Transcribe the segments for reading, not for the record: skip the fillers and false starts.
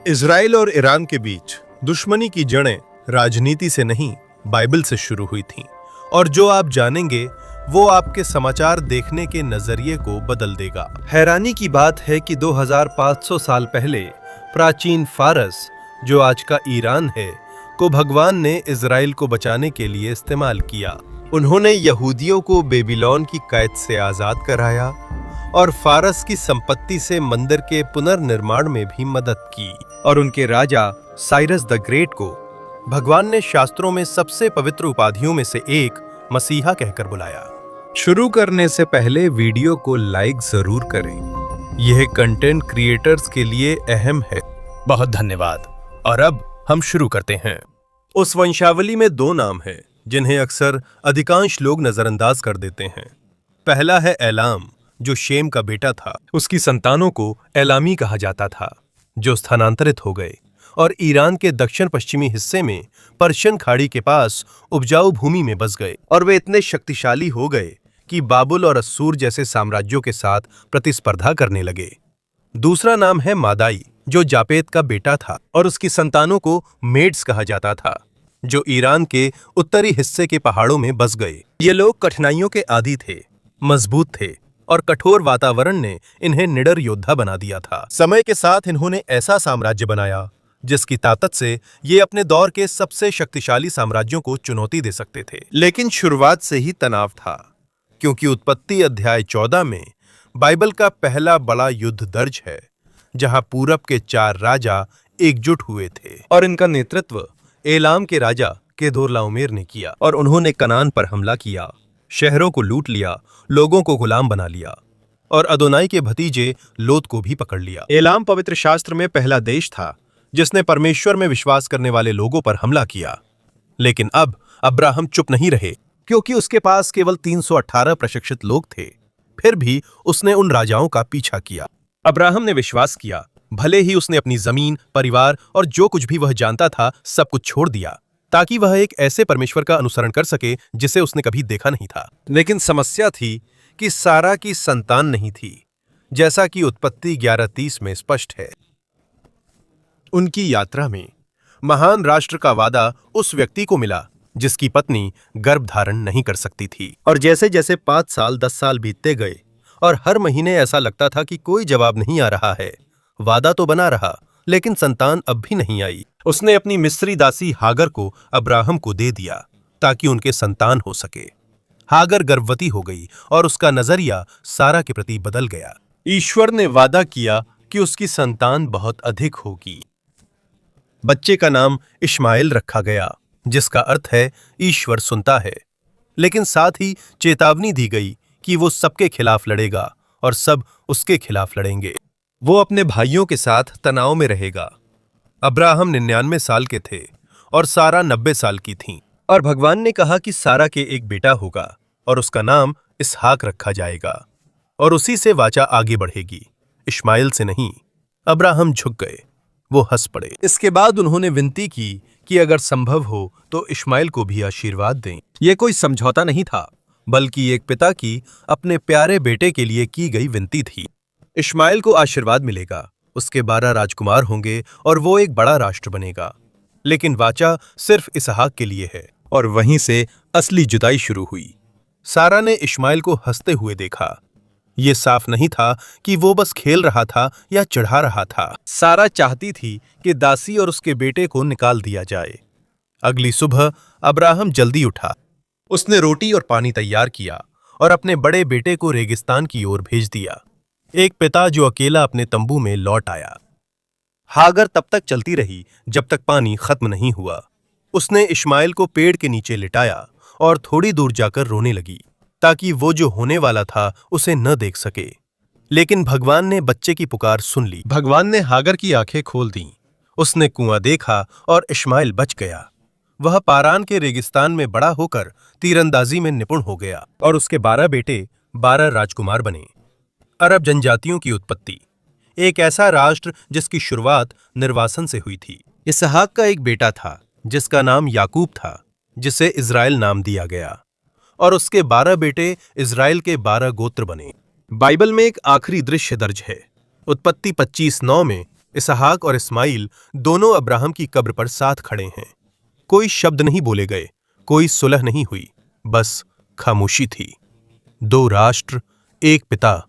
Israel और Iran के बीच दुश्मनी की जड़ें राजनीति से नहीं, बाइबल से शुरू हुई थीं। और जो आप जानेंगे वो आपके समाचार देखने के नजरिए को बदल देगा। हैरानी की बात है कि 2500 साल पहले प्राचीन फारस, जो आज का ईरान है, को भगवान ने इजराइल को बचाने के लिए इस्तेमाल किया। उन्होंने यहूदियों को बेबीलोन की कैद से आजाद कराया और फारस की संपत्ति से मंदिर के पुनर्निर्माण में भी मदद की। और उनके राजा साइरस द ग्रेट को भगवान ने शास्त्रों में सबसे पवित्र उपाधियों में से एक मसीहा कहकर बुलाया। शुरू करने से पहले वीडियो को लाइक जरूर करें। यह कंटेंट क्रिएटर्स के लिए अहम है। बहुत धन्यवाद। और अब हम शुरू करते हैं। उस वंशावली में 2 नाम हैं जिन्हें अक्सर अधिकांश लोग नजरअंदाज कर देते हैं। पहला है एलाम, जो शेम का बेटा था। उसकी संतानों को एलामी कहा जाता था, जो स्थानांतरित हो गए और ईरान के दक्षिण पश्चिमी हिस्से में पर्शियन खाड़ी के पास उपजाऊ भूमि में बस गए। और वे इतने शक्तिशाली हो गए कि बाबुल और अस्सूर जैसे साम्राज्यों के साथ प्रतिस्पर्धा करने लगे। दूसरा नाम है मादाई, जो जापेत का बेटा था और उसकी संतानों को मेड्स कहा जाता था, जो ईरान के उत्तरी हिस्से के पहाड़ों में बस गए। ये लोग कठिनाइयों के आदी थे, मजबूत थे और कठोर वातावरण ने इन्हें निडर योद्धा बना दिया था। समय के साथ इन्होंने ऐसा साम्राज्य बनाया जिसकी ताकत से ये अपने दौर के सबसे शक्तिशाली साम्राज्यों को चुनौती दे सकते थे। लेकिन शुरुआत से ही तनाव था, क्योंकि उत्पत्ति अध्याय 14 में बाइबल का पहला बड़ा युद्ध दर्ज है, जहां पूरब के 4 राजा एकजुट हुए थे और इनका नेतृत्व एलाम के राजा केदोर्लाओमेर ने किया। और उन्होंने कनान पर हमला किया, शहरों को लूट लिया, लोगों को गुलाम बना लिया और अदोनाई के भतीजे लोत को भी पकड़ लिया। एलाम पवित्र शास्त्र में पहला देश था जिसने परमेश्वर में विश्वास करने वाले लोगों पर हमला किया। लेकिन अब अब्राहम चुप नहीं रहे, क्योंकि उसके पास केवल 318 प्रशिक्षित लोग थे। फिर भी उसने उन राजाओं का पीछा किया। अब्राहम ने विश्वास किया, भले ही उसने अपनी जमीन, परिवार और जो कुछ भी वह जानता था सब कुछ छोड़ दिया, ताकि वह एक ऐसे परमेश्वर का अनुसरण कर सके जिसे उसने कभी देखा नहीं था। लेकिन समस्या थी कि सारा की संतान नहीं थी, जैसा कि उत्पत्ति 11:30 में स्पष्ट है। उनकी यात्रा में महान राष्ट्र का वादा उस व्यक्ति को मिला जिसकी पत्नी गर्भ धारण नहीं कर सकती थी। और जैसे जैसे 5 साल 10 साल बीतते गए और हर महीने ऐसा लगता था कि कोई जवाब नहीं आ रहा है। वादा तो बना रहा, लेकिन संतान अब भी नहीं आई। उसने अपनी मिस्री दासी हागर को अब्राहम को दे दिया ताकि उनके संतान हो सके। हागर गर्भवती हो गई और उसका नजरिया सारा के प्रति बदल गया। ईश्वर ने वादा किया कि उसकी संतान बहुत अधिक होगी। बच्चे का नाम इश्माएल रखा गया, जिसका अर्थ है ईश्वर सुनता है। लेकिन साथ ही चेतावनी दी गई कि वो सबके खिलाफ लड़ेगा और सब उसके खिलाफ लड़ेंगे। वो अपने भाइयों के साथ तनाव में रहेगा। अब्राहम 99 साल के थे और सारा 90 साल की थीं। और भगवान ने कहा कि सारा के एक बेटा होगा और उसका नाम इसहाक रखा जाएगा और उसी से वाचा आगे बढ़ेगी, इश्माएल से नहीं। अब्राहम झुक गए, वो हंस पड़े। इसके बाद उन्होंने विनती की कि अगर संभव हो तो इश्माएल को भी आशीर्वाद दें। यह कोई समझौता नहीं था, बल्कि एक पिता की अपने प्यारे बेटे के लिए की गई विनती थी। इश्माएल को आशीर्वाद मिलेगा, उसके 12 राजकुमार होंगे और वो एक बड़ा राष्ट्र बनेगा। लेकिन वाचा सिर्फ इसहाक के लिए है। और वहीं से असली जुदाई शुरू हुई। सारा ने इश्माएल को हंसते हुए देखा। ये साफ नहीं था कि वो बस खेल रहा था या चढ़ा रहा था। सारा चाहती थी कि दासी और उसके बेटे को निकाल दिया जाए। अगली सुबह अब्राहम जल्दी उठा। उसने रोटी और पानी तैयार किया और अपने बड़े बेटे को रेगिस्तान की ओर भेज दिया। एक पिता जो अकेला अपने तंबू में लौट आया। हागर तब तक चलती रही जब तक पानी खत्म नहीं हुआ। उसने इश्माएल को पेड़ के नीचे लिटाया और थोड़ी दूर जाकर रोने लगी, ताकि वो जो होने वाला था उसे न देख सके। लेकिन भगवान ने बच्चे की पुकार सुन ली। भगवान ने हागर की आंखें खोल दीं। उसने कुआं देखा और इश्माएल बच गया। वह पारान के रेगिस्तान में बड़ा होकर तीरंदाजी में निपुण हो गया और उसके 12 बेटे 12 राजकुमार बने। अरब जनजातियों की उत्पत्ति। एक ऐसा राष्ट्र जिसकी शुरुआत निर्वासन से हुई थी। इसहाक का एक बेटा था जिसका नाम याकूब था, जिसे इज़राइल नाम दिया गया। और उसके 12 बेटे इज़राइल के 12 गोत्र बने। बाइबल में एक आखिरी दृश्य दर्ज है। उत्पत्ति 25:9 में इसहाक और इस्माइल दोनों अब्राहम की कब्र पर साथ खड़े हैं। कोई शब्द नहीं बोले गए, कोई सुलह नहीं हुई, बस खामोशी थी। दो राष्ट्र, एक पिता,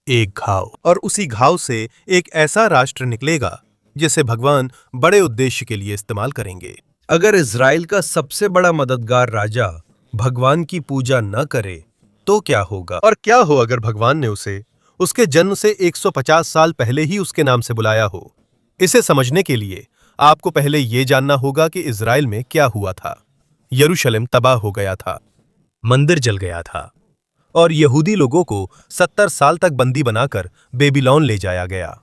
एक घाव, और उसी घाव से एक ऐसा राष्ट्र निकलेगा जिसे भगवान बड़े उद्देश्य के लिए इस्तेमाल करेंगे। अगर इज़राइल का सबसे बड़ा मददगार राजा भगवान की पूजा न करे तो क्या होगा? और क्या हो अगर भगवान ने उसे उसके जन्म से 150 साल पहले ही उसके नाम से बुलाया हो? इसे समझने के लिए आपको पहले यह जानना होगा कि इज़राइल में क्या हुआ था। यरूशलेम तबाह हो गया था, मंदिर जल गया था और यहूदी लोगों को 70 साल तक बंदी बनाकर बेबीलोन ले जाया गया।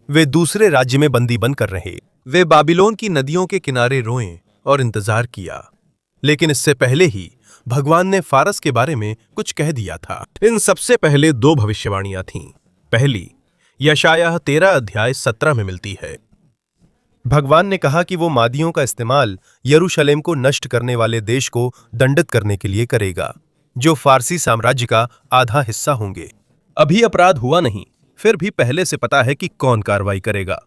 वे दूसरे राज्य में बंदी बनकर रहे। वे बाबिलोन की नदियों के किनारे रोए और इंतजार किया, लेकिन इससे पहले ही भगवान ने फारस के बारे में कुछ कह दिया था। इन सबसे पहले दो भविष्यवाणियां थीं। पहली यशायाह 13 अध्याय 17 में मिलती है। भगवान ने कहा कि वो मादियों का इस्तेमाल यरूशलेम को नष्ट करने वाले देश को दंडित करने के लिए करेगा, जो फारसी साम्राज्य का आधा हिस्सा होंगे। अभी अपराध हुआ नहीं, फिर भी पहले से पता है कि कौन कार्रवाई करेगा।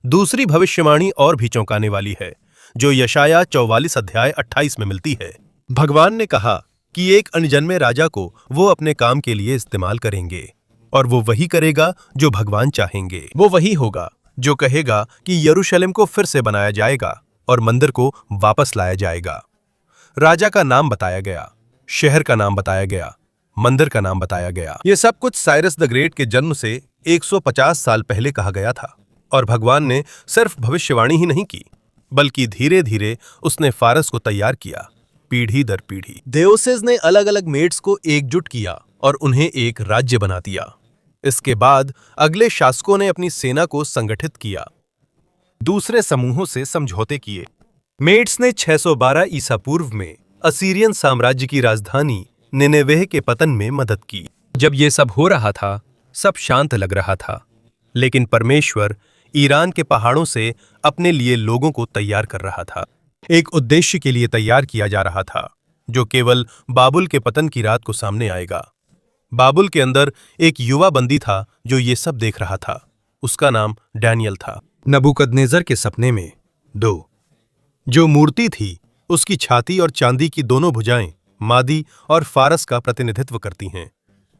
दूसरी भविष्यवाणी और भी चौंकाने वाली है, जो यशायाह 44 अध्याय 28 में मिलती है। भगवान ने कहा कि एक अनजन्मे राजा को वो अपने काम के लिए इस्तेमाल करेंगे, और वो वही करेगा जो भगवान चाहेंगे। वो वही होगा जो कहेगा कि यरूशलेम को फिर से बनाया जाएगा और मंदिर को वापस लाया जाएगा। राजा का नाम बताया गया, शहर का नाम बताया गया, मंदिर का नाम बताया गया। ये सब कुछ साइरस द ग्रेट के जन्म से 150 साल पहले कहा गया था, और भगवान ने सिर्फ भविष्यवाणी ही नहीं की, बल्कि धीरे धीरे उसने फारस को तैयार किया, पीढ़ी दर पीढ़ी। देओसेस ने अलग अलग मेड्स को एकजुट किया और उन्हें एक राज्य बना दिया। इसके बाद अगले शासकों ने अपनी सेना को संगठित किया, दूसरे समूहों से समझौते किए। मेड्स ने 612 ईसा पूर्व में असीरियन साम्राज्य की राजधानी निनेवेह के पतन में मदद की। जब ये सब हो रहा था, सब शांत लग रहा था, लेकिन परमेश्वर ईरान के पहाड़ों से अपने लिए लोगों को तैयार कर रहा था। एक उद्देश्य के लिए तैयार किया जा रहा था, जो केवल बाबुल के पतन की रात को सामने आएगा। बाबुल के अंदर एक युवा बंदी था जो ये सब देख रहा था। उसका नाम डैनियल था। नबूकदनेजर के सपने में जो मूर्ति थी, उसकी छाती और चांदी की दोनों भुजाएं मादी और फारस का प्रतिनिधित्व करती हैं।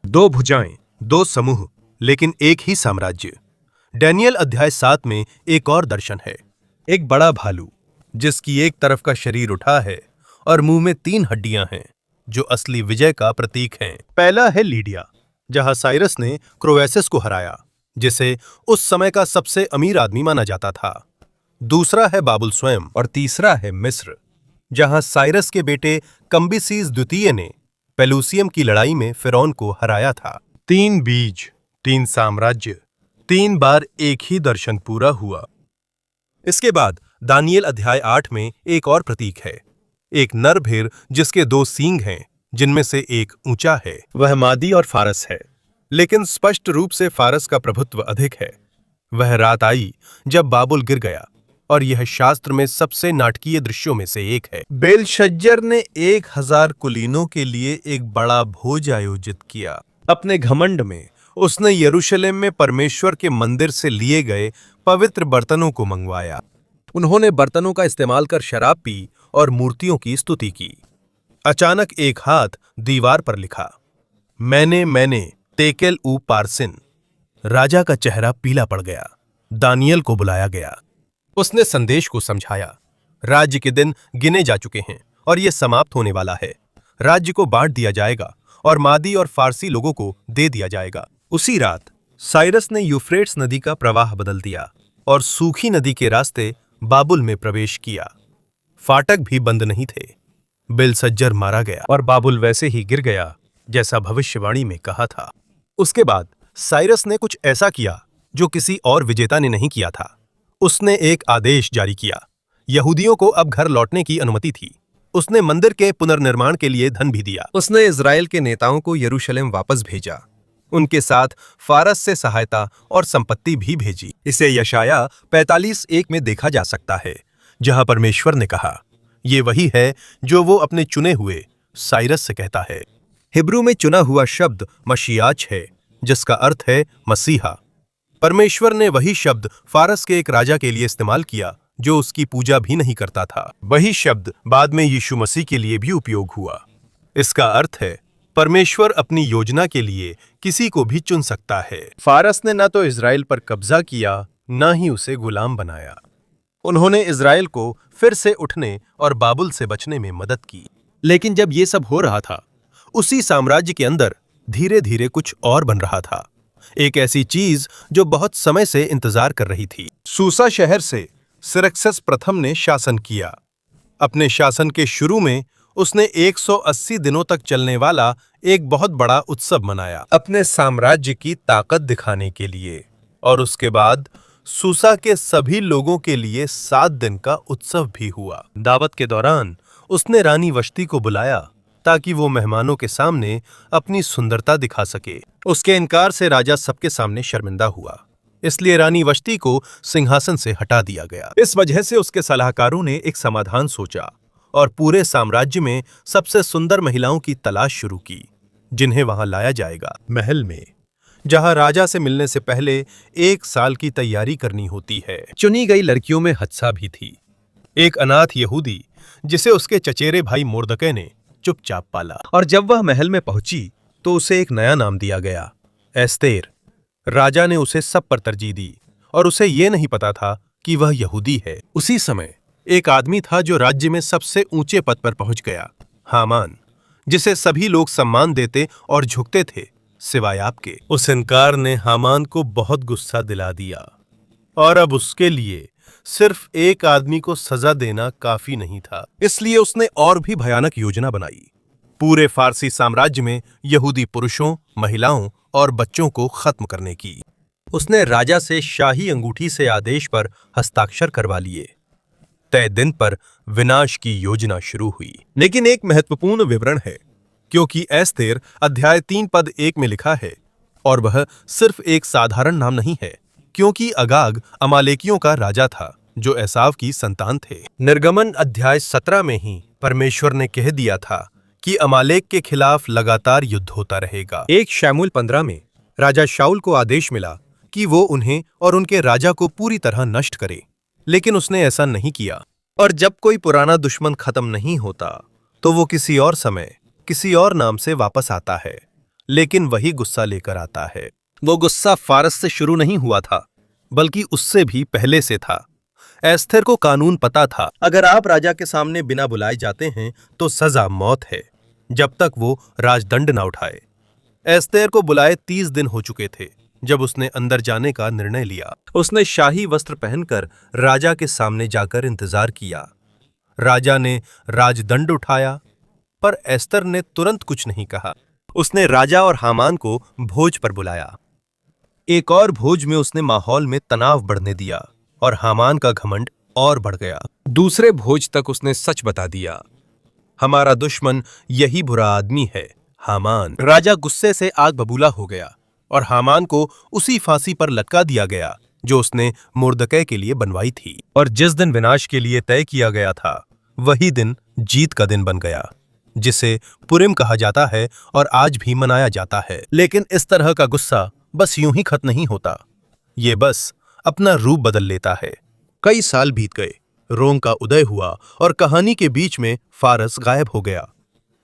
दो भुजाएं, दो समूह, लेकिन एक ही साम्राज्य। डैनियल अध्याय 7 में एक और दर्शन है। एक बड़ा भालू जिसकी एक तरफ का शरीर उठा है और मुंह में 3 हड्डियां हैं, जो असली विजय का प्रतीक हैं। पहला है लीडिया, जहां साइरस ने क्रोएसिस को हराया, जिसे उस समय का सबसे अमीर आदमी माना जाता था। दूसरा है बाबुल स्वयं, और तीसरा है मिस्र, जहां साइरस के बेटे कम्बिसीस द्वितीय ने पेलुसियम की लड़ाई में फिरौन को हराया था। 3 बीज, 3 साम्राज्य, 3 बार एक ही दर्शन पूरा हुआ। इसके बाद दानियेल अध्याय 8 में एक और प्रतीक है, एक नर भेड़ जिसके 2 सींग हैं, जिनमें से एक ऊंचा है। वह मादी और फारस है, लेकिन स्पष्ट रूप से फारस का प्रभुत्व अधिक है। वह रात आई जब बाबुल गिर गया, और यह शास्त्र में सबसे नाटकीय दृश्यों में से एक है। बेलशज्जर ने 1000 कुलीनों के लिए एक बड़ा भोज आयोजित किया। अपने घमंड में उसने यरूशलेम में परमेश्वर के मंदिर से लिए गए पवित्र बर्तनों को मंगवाया। उन्होंने बर्तनों का इस्तेमाल कर शराब पी और मूर्तियों की स्तुति की। अचानक एक हाथ दीवार पर लिखा, मैंने तेकेल ऊ पारसिन। राजा का चेहरा पीला पड़ गया। दानियल को बुलाया गया। उसने संदेश को समझाया। राज्य के दिन गिने जा चुके हैं और यह समाप्त होने वाला है। राज्य को बांट दिया जाएगा और मादी और फारसी लोगों को दे दिया जाएगा। उसी रात साइरस ने यूफ्रेट्स नदी का प्रवाह बदल दिया और सूखी नदी के रास्ते बाबुल में प्रवेश किया। फाटक भी बंद नहीं थे। बेलशज्जर मारा गया और बाबुल वैसे ही गिर गया जैसा भविष्यवाणी में कहा था। उसके बाद साइरस ने कुछ ऐसा किया जो किसी और विजेता ने नहीं किया था। उसने एक आदेश जारी किया। यहूदियों को अब घर लौटने की अनुमति थी। उसने मंदिर के पुनर्निर्माण के लिए धन भी दिया। उसने इजराइल के नेताओं को यरूशलेम वापस भेजा। उनके साथ फारस से सहायता और संपत्ति भी भेजी। इसे यशायाह 45:1 में देखा जा सकता है, जहां परमेश्वर ने कहा, ये वही है जो वो अपने चुने हुए साइरस से कहता है। हिब्रू में चुना हुआ शब्द मशीयाच है, जिसका अर्थ है मसीहा। परमेश्वर ने वही शब्द फारस के एक राजा के लिए इस्तेमाल किया जो उसकी पूजा भी नहीं करता था। वही शब्द बाद में यीशु मसीह के लिए भी उपयोग हुआ। इसका अर्थ है परमेश्वर अपनी योजना के लिए किसी को भी चुन सकता है। फारस ने न तो इज़राइल पर कब्जा किया, न ही उसे गुलाम बनाया। उन्होंने इज़राइल को फिर से उठने और बाबुल से बचने में मदद की। लेकिन जब ये सब हो रहा था, उसी साम्राज्य के अंदर धीरे धीरे कुछ और बन रहा था, एक ऐसी चीज जो बहुत समय से इंतजार कर रही थी। सूसा शहर से सिरक्सस प्रथम ने शासन किया। अपने शासन के शुरू में उसने 180 दिनों तक चलने वाला एक बहुत बड़ा उत्सव मनाया अपने साम्राज्य की ताकत दिखाने के लिए, और उसके बाद सूसा के सभी लोगों के लिए 7 दिन का उत्सव भी हुआ। दावत के दौरान उसने रानी वश्ती को बुलाया ताकि वो मेहमानों के सामने अपनी सुंदरता दिखा सके। उसके इनकार से राजा सबके सामने शर्मिंदा हुआ, इसलिए रानी वश्ती को सिंहासन से हटा दिया गया। इस वजह से उसके सलाहकारों ने एक समाधान सोचा और पूरे साम्राज्य में सबसे सुंदर महिलाओं की तलाश शुरू की, जिन्हें वहां लाया जाएगा। महल में, जहां राजा से मिलने से पहले 1 साल की तैयारी करनी होती है। चुनी गई लड़कियों में हदसा भी थी, एक अनाथ यहूदी जिसे उसके चचेरे भाई मोर्दकै ने चुपचाप पाला। और जब वह महल में पहुंची तो उसे एक नया नाम दिया गया, एस्तेर। राजा ने उसे सब पर तरजीह दी और उसे यह नहीं पता था कि वह यहूदी है। उसी समय एक आदमी था जो राज्य में सबसे ऊंचे पद पर पहुंच गया, हामान, जिसे सभी लोग सम्मान देते और झुकते थे सिवाय आपके। उस इनकार ने हामान को बहुत गुस्सा दिला दिया, और अब उसके लिए सिर्फ एक आदमी को सजा देना काफी नहीं था। इसलिए उसने और भी भयानक योजना बनाई, पूरे फारसी साम्राज्य में यहूदी पुरुषों, महिलाओं और बच्चों को खत्म करने की। उसने राजा से शाही अंगूठी से आदेश पर हस्ताक्षर करवा लिए। तय दिन पर विनाश की योजना शुरू हुई। लेकिन एक महत्वपूर्ण विवरण है, क्योंकि एस्तेर अध्याय 3 पद 1 में लिखा है, और वह सिर्फ एक साधारण नाम नहीं है, क्योंकि अगाग अमालेकियों का राजा था जो एसाव की संतान थे। निर्गमन अध्याय 17 में ही परमेश्वर ने कह दिया था कि अमालेक के खिलाफ लगातार युद्ध होता रहेगा। 1 शमूएल 15 में राजा शाऊल को आदेश मिला कि वो उन्हें और उनके राजा को पूरी तरह नष्ट करे, लेकिन उसने ऐसा नहीं किया। और जब कोई पुराना दुश्मन खत्म नहीं होता तो वो किसी और समय, किसी और नाम से वापस आता है, लेकिन वही गुस्सा लेकर आता है। वो गुस्सा फारस से शुरू नहीं हुआ था, बल्कि उससे भी पहले से था। एस्तेर को कानून पता था, अगर आप राजा के सामने बिना बुलाए जाते हैं तो सजा मौत है, जब तक वो राजदंड न उठाए। एस्तेर को बुलाए 30 दिन हो चुके थे जब उसने अंदर जाने का निर्णय लिया। उसने शाही वस्त्र पहनकर राजा के सामने जाकर इंतजार किया। राजा ने राजदंड उठाया, पर एस्तर ने तुरंत कुछ नहीं कहा। उसने राजा और हामान को भोज पर बुलाया। एक और भोज में उसने माहौल में तनाव बढ़ने दिया और हामान का घमंड और बढ़ गया। दूसरे भोज तक उसने सच बता दिया, हमारा दुश्मन यही बुरा आदमी है, हामान। राजा गुस्से से आग बबूला हो गया और हामान को उसी फांसी पर लटका दिया गया जो उसने मोर्दकै के लिए बनवाई थी। और जिस दिन विनाश के लिए तय किया गया था, वही दिन जीत का दिन बन गया, जिसे पुरिम कहा जाता है और आज भी मनाया जाता है। लेकिन इस तरह का गुस्सा बस यूं ही खत्म नहीं होता, ये बस अपना रूप बदल लेता है। कई साल बीत गए, रोम का उदय हुआ और कहानी के बीच में फारस गायब हो गया।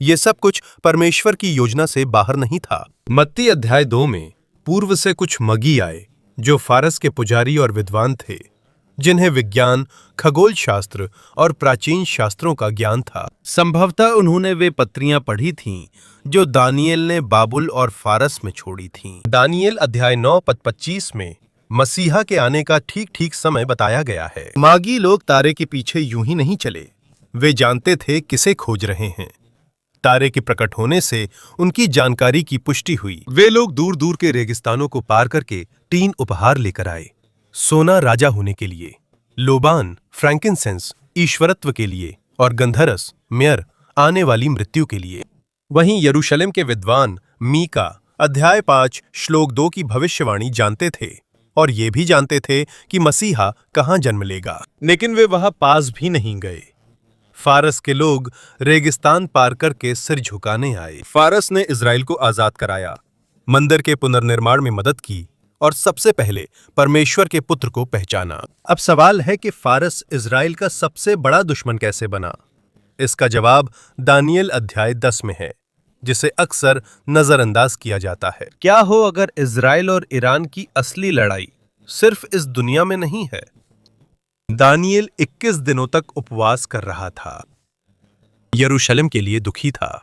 ये सब कुछ परमेश्वर की योजना से बाहर नहीं था। मत्ती अध्याय 2 में पूर्व से कुछ मगी आए जो फारस के पुजारी और विद्वान थे, जिन्हें विज्ञान, खगोल शास्त्र और प्राचीन शास्त्रों का ज्ञान था। संभवतः उन्होंने वे पत्रियां पढ़ी थीं जो दानियेल ने बाबुल और फारस में छोड़ी थीं। दानियेल अध्याय 9 पद 25 में मसीहा के आने का ठीक ठीक समय बताया गया है। मागी लोग तारे के पीछे यूं ही नहीं चले, वे जानते थे किसे खोज रहे हैं। तारे के प्रकट होने से उनकी जानकारी की पुष्टि हुई। वे लोग दूर दूर के रेगिस्तानों को पार करके 3 उपहार लेकर आए। सोना राजा होने के लिए, लोबान फ्रैंकिनसेंस ईश्वरत्व के लिए, और गंधरस म्यर आने वाली मृत्यु के लिए। वहीं यरूशलेम के विद्वान मीका अध्याय 5 श्लोक 2 की भविष्यवाणी जानते थे और ये भी जानते थे कि मसीहा कहां जन्म लेगा, लेकिन वे वहां पास भी नहीं गए। फारस के लोग रेगिस्तान पार करके सिर झुकाने आए। फारस ने इजराइल को आजाद कराया, मंदिर के पुनर्निर्माण में मदद की और सबसे पहले परमेश्वर के पुत्र को पहचाना। अब सवाल है कि फारस इजराइल का सबसे बड़ा दुश्मन कैसे बना? इसका जवाब दानियेल अध्याय 10 में है, जिसे अक्सर नजरअंदाज किया जाता है। क्या हो अगर इजराइल और ईरान की असली लड़ाई सिर्फ इस दुनिया में नहीं है? दानियेल 21 दिनों तक उपवास कर रहा था। यरूशलेम के लिए दुखी था।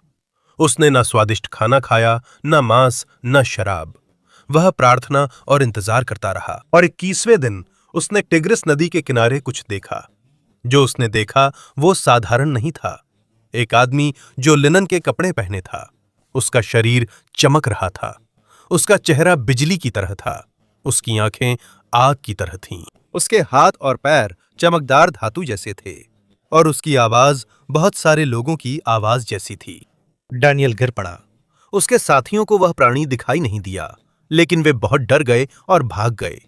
उसने न स्वादिष्ट खाना खाया, न मांस, न शराब। वह प्रार्थना और इंतजार करता रहा। और 21वें दिन उसने टिग्रिस नदी के किनारे कुछ देखा। जो उसने देखा वो साधारण नहीं था। एक आदमी जो लिनन के कपड़े पहने था। उसका शरीर चमक रहा था। उसका चेहरा बिजली की तरह था। उसकी आंखें आग की तरह थीं। उसके हाथ और पैर चमकदार धातु जैसे थे और उसकी आवाज बहुत सारे लोगों की आवाज जैसी थी। दानियेल गिर पड़ा। उसके साथियों को वह प्राणी दिखाई नहीं दिया, लेकिन वे बहुत डर गए और भाग गए।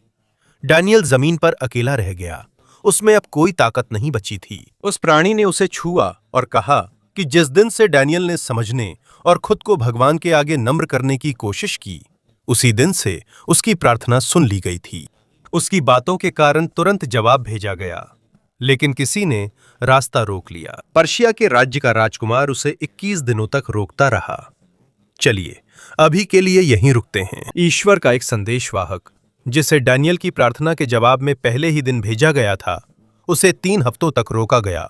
दानियेल जमीन पर अकेला रह गया। उसमें अब कोई ताकत नहीं बची थी। उस प्राणी ने उसे छुआ और कहा कि जिस दिन से दानियेल ने समझने और खुद को भगवान के आगे नम्र करने की कोशिश की, उसी दिन से उसकी प्रार्थना सुन ली गई थी। उसकी बातों के कारण तुरंत जवाब भेजा गया, लेकिन किसी ने रास्ता रोक लिया। पर्शिया के राज्य का राजकुमार उसे 21 दिनों तक रोकता रहा। चलिए अभी के लिए यहीं रुकते हैं। ईश्वर का एक संदेशवाहक, जिसे दानियेल की प्रार्थना के जवाब में पहले ही दिन भेजा गया था, उसे 3 हफ्तों तक रोका गया।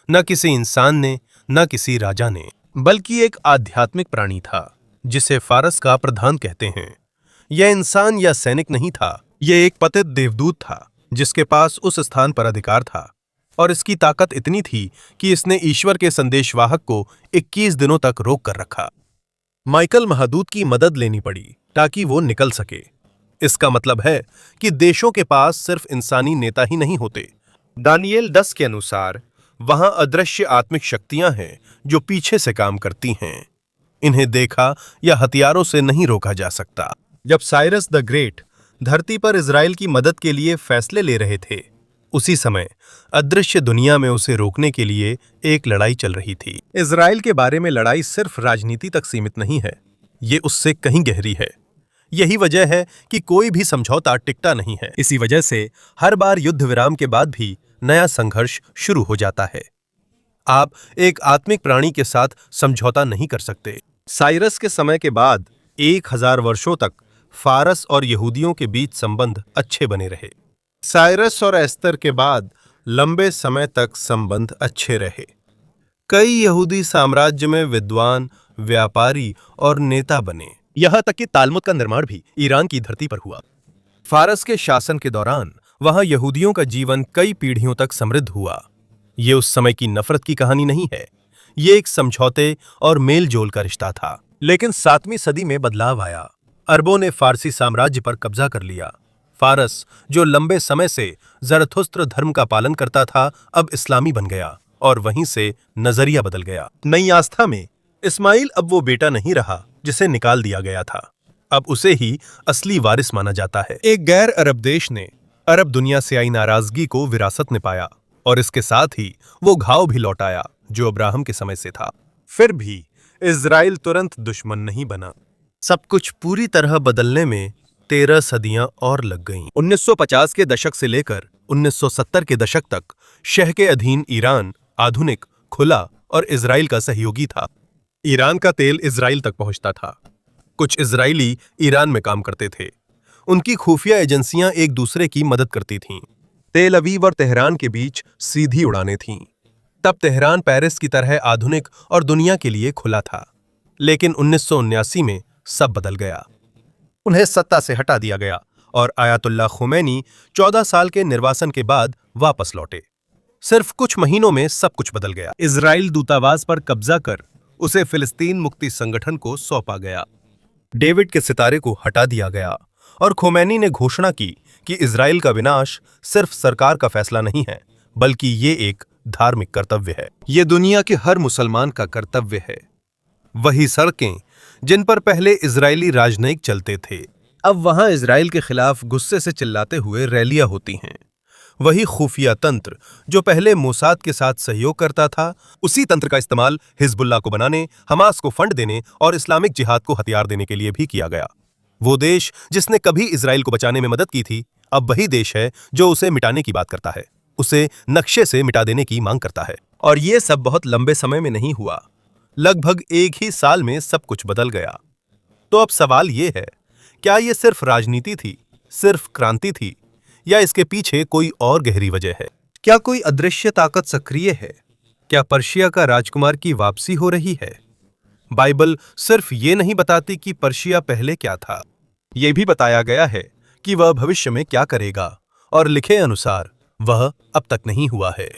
न किसी इंसान ने, न किसी राजा ने, बल्कि एक आध्यात्मिक प्राणी था जिसे फारस का प्रधान कहते हैं। यह इंसान या सैनिक नहीं था, यह एक पतित देवदूत था जिसके पास उस स्थान पर अधिकार था। और इसकी ताकत इतनी थी कि इसने ईश्वर के संदेशवाहक को 21 दिनों तक रोक कर रखा। माइकल महादूत की मदद लेनी पड़ी ताकि वो निकल सके। इसका मतलब है कि देशों के पास सिर्फ इंसानी नेता ही नहीं होते। दानियेल 10 के अनुसार वहां अदृश्य आत्मिक शक्तियां हैं जो पीछे से काम करती हैं। इन्हें देखा या हथियारों से नहीं रोका जा सकता। जब साइरस द ग्रेट धरती पर इजराइल की मदद के लिए फैसले ले रहे थे, उसी समय अदृश्य दुनिया में उसे रोकने के लिए एक लड़ाई चल रही थी। इजराइल के बारे में लड़ाई सिर्फ राजनीति तक सीमित नहीं है, ये उससे कहीं गहरी है। यही वजह है कि कोई भी समझौता टिकता नहीं है। इसी वजह से हर बार युद्ध विराम के बाद भी नया संघर्ष शुरू हो जाता है। आप एक आत्मिक प्राणी के साथ समझौता नहीं कर सकते। साइरस के समय के बाद 1000 वर्षों तक फारस और यहूदियों के बीच संबंध अच्छे बने रहे। साइरस और एस्तर के बाद लंबे समय तक संबंध अच्छे रहे। कई यहूदी साम्राज्य में विद्वान, व्यापारी और नेता बने। यहां तक कि तालमुद का निर्माण भी ईरान की धरती पर हुआ। फारस के शासन के दौरान वहां यहूदियों का जीवन कई पीढ़ियों तक समृद्ध हुआ। ये उस समय की नफरत की कहानी नहीं है, ये एक समझौते और मेलजोल का रिश्ता था। लेकिन 7वीं सदी में बदलाव आया। अरबों ने फारसी साम्राज्य पर कब्जा कर लिया। फारस, जो लंबे समय से ज़रथुस्त्र धर्म का पालन करता था, अब इस्लामी बन गया और वहीं से नजरिया बदल गया। नई आस्था में इस्माइल अब वो बेटा नहीं रहा जिसे निकाल दिया गया था। अब उसे ही असली वारिस माना जाता है। एक गैर अरब देश ने अरब दुनिया से आई नाराजगी को विरासत में पाया और इसके साथ ही वो घाव भी लौटाया जो अब्राहम के समय से था। फिर भी इजराइल तुरंत दुश्मन नहीं बना। सब कुछ पूरी तरह बदलने में 13 सदियां और लग गईं। 1950 के दशक से लेकर 1970 के दशक तक शह के अधीन ईरान आधुनिक, खुला और इजराइल का सहयोगी था। ईरान का तेल इजराइल तक पहुंचता था। कुछ इजरायली ईरान में काम करते थे। उनकी खुफिया एजेंसियां एक दूसरे की मदद करती थीं। तेल अवीव और तेहरान के बीच सीधी उड़ानें थीं। तब तेहरान पेरिस की तरह आधुनिक और दुनिया के लिए खुला था। लेकिन 1979 में सब बदल गया। उन्हें सत्ता से हटा दिया गया और आयतुल्लाह खुमैनी 14 साल के निर्वासन के बाद वापस लौटे। सिर्फ कुछ महीनों में सब कुछ बदल गया। इजराइल दूतावास पर कब्जा कर उसे फिलिस्तीन मुक्ति संगठन को सौंपा गया। डेविड के सितारे को हटा दिया गया और खुमैनी ने घोषणा की कि इजराइल का विनाश सिर्फ सरकार का फैसला नहीं है, बल्कि ये एक धार्मिक कर्तव्य है। ये दुनिया के हर मुसलमान का कर्तव्य है। वही सड़कें जिन पर पहले इजरायली राजनयिक चलते थे, अब वहां इजराइल के खिलाफ गुस्से से चिल्लाते हुए रैलियां होती हैं। वही खुफिया तंत्र जो पहले मोसाद के साथ सहयोग करता था, उसी तंत्र का इस्तेमाल हिजबुल्लाह को बनाने, हमास को फंड देने और इस्लामिक जिहाद को हथियार देने के लिए भी किया गया। वो देश जिसने कभी इजराइल को बचाने में मदद की थी, अब वही देश है जो उसे मिटाने की बात करता है, उसे नक्शे से मिटा देने की मांग करता है। और ये सब बहुत लंबे समय में नहीं हुआ, लगभग एक ही साल में सब कुछ बदल गया। तो अब सवाल ये है, क्या ये सिर्फ राजनीति थी, सिर्फ क्रांति थी, या इसके पीछे कोई और गहरी वजह है? क्या कोई अदृश्य ताकत सक्रिय है? क्या पर्शिया का राजकुमार की वापसी हो रही है? बाइबल सिर्फ ये नहीं बताती कि पर्शिया पहले क्या था, यह भी बताया गया है कि वह भविष्य में क्या करेगा, और लिखे अनुसार वह अब तक नहीं हुआ है।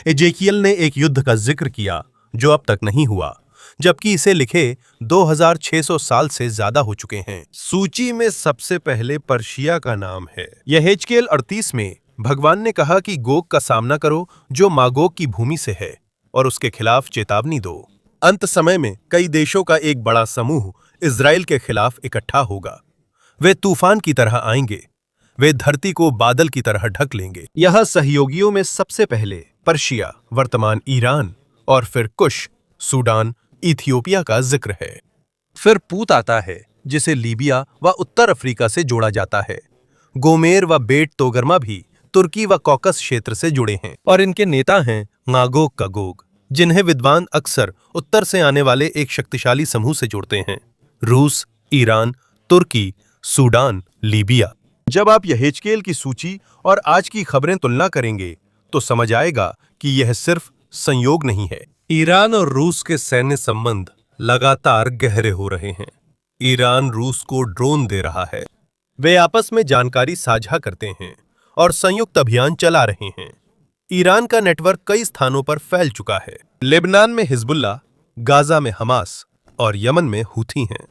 एजेकियल ने एक युद्ध का जिक्र किया जो अब तक नहीं हुआ, जबकि इसे लिखे 2600 साल से ज्यादा हो चुके हैं। सूची में सबसे पहले पर्शिया का नाम है। यहेजकेल 38 में भगवान ने कहा कि गोग का सामना करो जो मागोग की भूमि से है, और उसके खिलाफ चेतावनी दो। अंत समय में कई देशों का एक बड़ा समूह इजराइल के खिलाफ इकट्ठा होगा। वे तूफान की तरह आएंगे, वे धरती को बादल की तरह ढक लेंगे। यह सहयोगियों में सबसे पहले पर्शिया, वर्तमान ईरान, और फिर कुश, सूडान, इथियोपिया का जिक्र है। फिर पूत आता है जिसे लीबिया व उत्तर अफ्रीका से जोड़ा जाता है। गोमेर व बेट तोगरमा भी तुर्की व कॉकस क्षेत्र से जुड़े हैं, और इनके नेता हैं मागोग का गोग, जिन्हें विद्वान अक्सर उत्तर से आने वाले एक शक्तिशाली समूह से जोड़ते हैं: रूस, ईरान, तुर्की, सूडान, लीबिया। जब आप यहेजकेल की सूची और आज की खबरें तुलना करेंगे तो समझ आएगा कि यह सिर्फ संयोग नहीं है। ईरान और रूस के सैन्य संबंध लगातार गहरे हो रहे हैं। ईरान रूस को ड्रोन दे रहा है, वे आपस में जानकारी साझा करते हैं और संयुक्त अभियान चला रहे हैं। ईरान का नेटवर्क कई स्थानों पर फैल चुका है। लेबनान में हिजबुल्लाह, गाजा में हमास और यमन में हूथी हैं।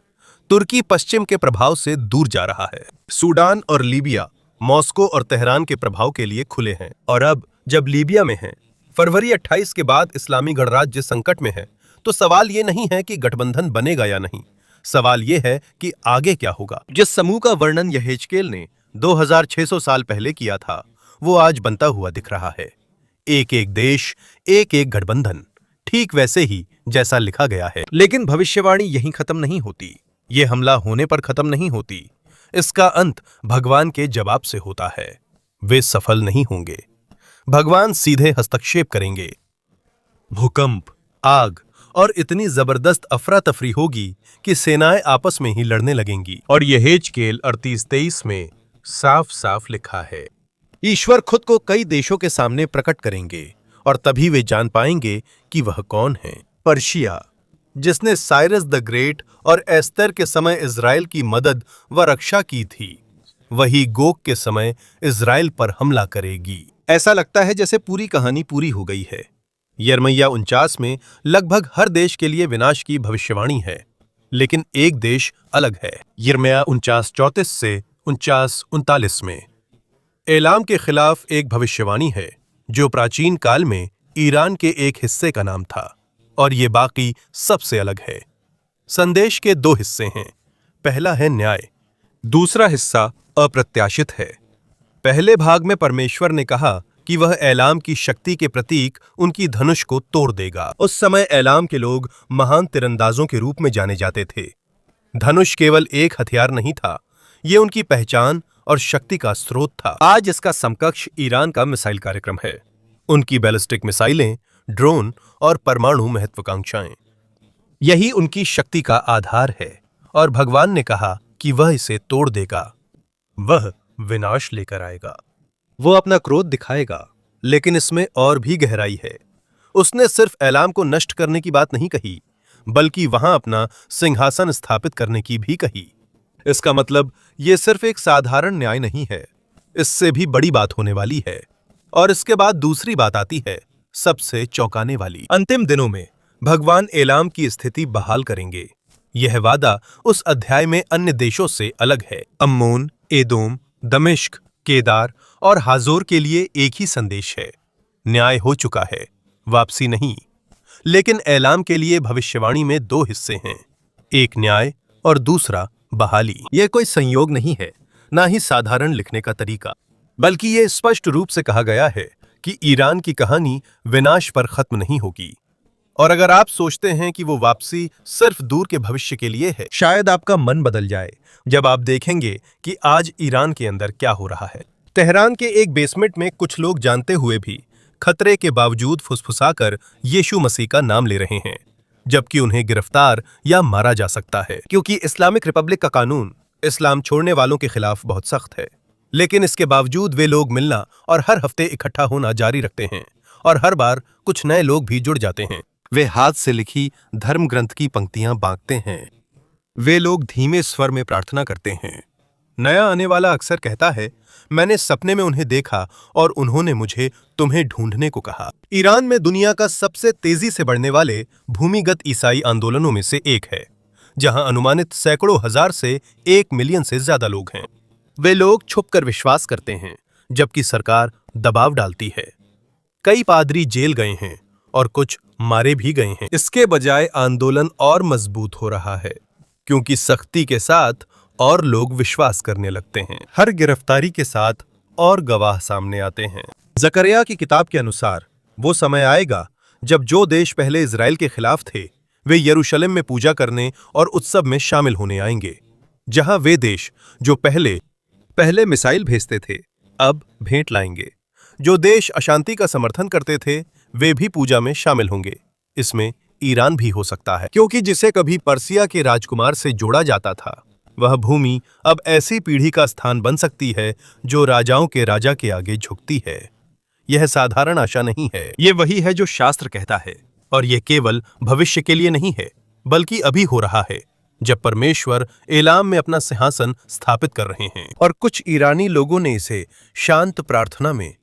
तुर्की पश्चिम के प्रभाव से दूर जा रहा है। सूडान और लीबिया मॉस्को और तेहरान के प्रभाव के लिए खुले हैं। और अब जब लीबिया में हैं, फरवरी 28 के बाद इस्लामी गणराज्य संकट में है, तो सवाल ये नहीं है कि गठबंधन बनेगा या नहीं, सवाल ये है कि आगे क्या होगा। जिस समूह का वर्णन यहेजकेल ने 2600 साल पहले किया था, वो आज बनता हुआ दिख रहा है। एक एक देश, एक एक गठबंधन, ठीक वैसे ही जैसा लिखा गया है। लेकिन भविष्यवाणी यहीं खत्म नहीं होती, ये हमला होने पर खत्म नहीं होती। इसका अंत भगवान के जवाब से होता है। वे सफल नहीं होंगे, भगवान सीधे हस्तक्षेप करेंगे। भूकंप, आग और इतनी जबरदस्त अफरा तफरी होगी कि सेनाएं आपस में ही लड़ने लगेंगी। और यहेजकेल 38:23 में साफ साफ लिखा है, ईश्वर खुद को कई देशों के सामने प्रकट करेंगे, और तभी वे जान पाएंगे कि वह कौन है। पर्शिया, जिसने साइरस द ग्रेट और एस्तर के समय इजराइल की मदद व रक्षा की थी, वही गोग के समय इजराइल पर हमला करेगी। ऐसा लगता है जैसे पूरी कहानी पूरी हो गई है। यिर्मयाह 49 में लगभग हर देश के लिए विनाश की भविष्यवाणी है, लेकिन एक देश अलग है। यिर्मयाह 49:34 से 49:39 में एलाम के खिलाफ एक भविष्यवाणी है, जो प्राचीन काल में ईरान के एक हिस्से का नाम था, और ये बाकी सबसे अलग है। संदेश के दो हिस्से हैं, पहला है न्याय, दूसरा हिस्सा अप्रत्याशित है। पहले भाग में परमेश्वर ने कहा कि वह एलाम की शक्ति के प्रतीक उनकी धनुष को तोड़ देगा। उस समय एलाम के लोग महान तीरंदाजों के रूप में जाने जाते थे। धनुष केवल एक हथियार नहीं था, ये उनकी पहचान और शक्ति का स्रोत था। आज इसका समकक्ष ईरान का मिसाइल कार्यक्रम है, उनकी बैलिस्टिक मिसाइलें, ड्रोन और परमाणु महत्वाकांक्षाएं। यही उनकी शक्ति का आधार है, और भगवान ने कहा कि वह इसे तोड़ देगा, वह विनाश लेकर आएगा, वो अपना क्रोध दिखाएगा। लेकिन इसमें और भी गहराई है। उसने सिर्फ एलाम को नष्ट करने की बात नहीं कही, बल्कि वहां अपना सिंहासन स्थापित करने की भी कही। इसका मतलब यह सिर्फ एक साधारण न्याय नहीं है, इससे भी बड़ी बात होने वाली है। और इसके बाद दूसरी बात आती है, सबसे चौंकाने वाली। अंतिम दिनों में भगवान एलाम की स्थिति बहाल करेंगे। यह वादा उस अध्याय में अन्य देशों से अलग है। अम्मोन, एदोम, दमिश्क, केदार और हाजोर के लिए एक ही संदेश है, न्याय हो चुका है, वापसी नहीं। लेकिन एलाम के लिए भविष्यवाणी में दो हिस्से हैं, एक न्याय और दूसरा बहाली। यह कोई संयोग नहीं है, ना ही साधारण लिखने का तरीका, बल्कि यह स्पष्ट रूप से कहा गया है कि ईरान की कहानी विनाश पर खत्म नहीं होगी, और अगर आप सोचते हैं कि वो वापसी सिर्फ दूर के भविष्य के लिए है, शायद आपका मन बदल जाए जब आप देखेंगे कि आज ईरान के अंदर क्या हो रहा है। तेहरान के एक बेसमेंट में कुछ लोग जानते हुए भी खतरे के बावजूद फुसफुसाकर यीशु मसीह का नाम ले रहे हैं, जबकि उन्हें गिरफ्तार या मारा जा सकता है, क्योंकि इस्लामिक रिपब्लिक का कानून इस्लाम छोड़ने वालों के खिलाफ बहुत सख्त है। लेकिन इसके बावजूद वे लोग मिलना और हर हफ्ते इकट्ठा होना जारी रखते हैं, और हर बार कुछ नए लोग भी जुड़ जाते हैं। वे हाथ से लिखी धर्म ग्रंथ की पंक्तियां बांटते हैं। वे लोग धीमे स्वर में प्रार्थना करते हैं। नया आने वाला अक्सर कहता है, मैंने सपने में उन्हें देखा और उन्होंने मुझे तुम्हें ढूंढने को कहा। ईरान में दुनिया का सबसे तेजी से बढ़ने वाले भूमिगत ईसाई आंदोलनों में से एक है, जहां अनुमानित सैकड़ों हजार से 1 मिलियन से ज्यादा लोग हैं। वे लोग छुपकर विश्वास करते हैं, जबकि सरकार दबाव डालती है। कई पादरी जेल गए हैं और कुछ मारे भी गए हैं। इसके बजाय आंदोलन और मजबूत हो रहा है, क्योंकि सख्ती के साथ और लोग विश्वास करने लगते हैं। हर गिरफ्तारी के साथ और गवाह सामने आते हैं। जकरिया की किताब के अनुसार वो समय आएगा जब जो देश पहले इजराइल के खिलाफ थे, वे यरूशलेम में पूजा करने और उत्सव में शामिल होने आएंगे, जहां वे देश जो पहले मिसाइल भेजते थे, अब भेंट लाएंगे। जो देश अशांति का समर्थन करते थे, वे भी पूजा में शामिल होंगे। इसमें ईरान भी हो सकता है, क्योंकि जिसे कभी पर्सिया के राजकुमार से जोड़ा जाता था, वह भूमि अब ऐसी पीढ़ी का स्थान बन सकती है जो राजाओं के राजा के आगे झुकती है। यह साधारण आशा नहीं है, ये वही है जो शास्त्र कहता है, और यह केवल भविष्य के लिए नहीं है, बल्कि अभी हो रहा है, जब परमेश्वर एलाम में अपना सिंहासन स्थापित कर रहे हैं। और कुछ ईरानी लोगों ने इसे शांत प्रार्थना में,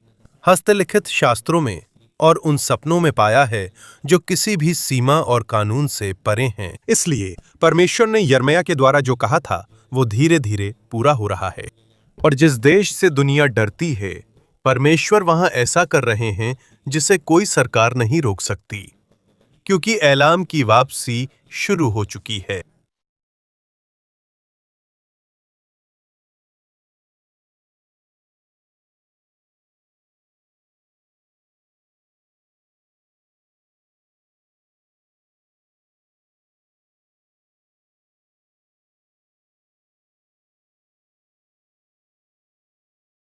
हस्तलिखित शास्त्रों में और उन सपनों में पाया है जो किसी भी सीमा और कानून से परे हैं। इसलिए परमेश्वर ने यिर्मयाह के द्वारा जो कहा था, वो धीरे धीरे पूरा हो रहा है। और जिस देश से दुनिया डरती है, परमेश्वर वहां ऐसा कर रहे हैं जिसे कोई सरकार नहीं रोक सकती, क्योंकि एलाम की वापसी शुरू हो चुकी है।